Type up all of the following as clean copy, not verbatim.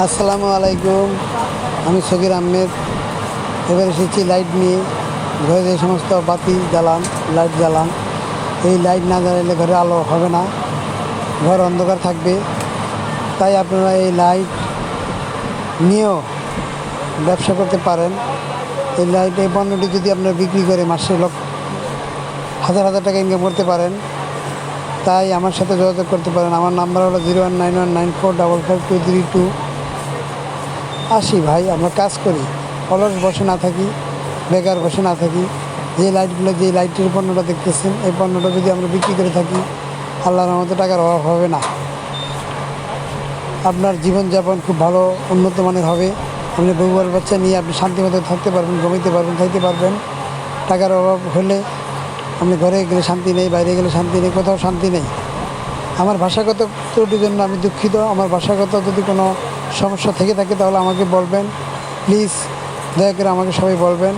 আসসালামু আলাইকুম। আমি সগির আহমেদ। এবার এসেছি লাইট নিয়ে। ঘরে যে সমস্ত বাতি জ্বালান, লাইট জ্বালান, এই লাইট না জ্বালালে ঘরে আলো হবে না, ঘর অন্ধকার থাকবে। তাই আপনারা এই লাইট নিয়েও ব্যবসা করতে পারেন। এই লাইট, এই পণ্যটি যদি আপনারা বিক্রি করে মাসে হাজার হাজার টাকা ইনকাম করতে পারেন, তাই আমার সাথে যোগাযোগ করতে পারেন। আমার নাম্বার হলো 019194442332। আসি ভাই, আমরা কাজ করি, অলস বসে না থাকি, বেকার বসে না থাকি। যে লাইটগুলো, যে লাইটের পণ্যটা দেখতেছেন, এই পণ্যটা যদি আমরা বিক্রি করে থাকি, আল্লাহর রহমতে টাকার অভাব হবে না। আপনার জীবনযাপন খুব ভালো, উন্নত মানের হবে। আপনি বউ বাচ্চা নিয়ে আপনি শান্তিমতো থাকতে পারবেন, ঘুমাইতে পারবেন, খাইতে পারবেন। টাকার অভাব হলে আপনি ঘরে গেলে শান্তি নেই, বাইরে গেলে শান্তি নেই, কোথাও শান্তি নেই। আমার ভাষাগত ত্রুটির জন্য আমি দুঃখিত। আমার ভাষাগত যদি কোনো সমস্যা থেকে থাকে তাহলে আমাকে বলবেন, প্লিজ দয়া করে আমাকে সবাই বলবেন।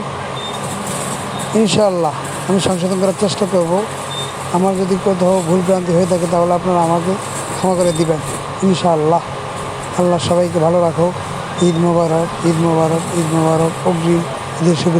ইনশাআল্লাহ আমি সংশোধন করার চেষ্টা করব। আমার যদি কোথাও ভুলভ্রান্তি হয়ে থাকে তাহলে আপনারা আমাকে ক্ষমা করে দিবেন ইনশাআল্লাহ। আল্লাহ সবাইকে ভালো রাখুক। ঈদ মোবারক, ঈদ মোবারক, ঈদ মোবারক, অগ্রিম ঈদের শুভেচ্ছা।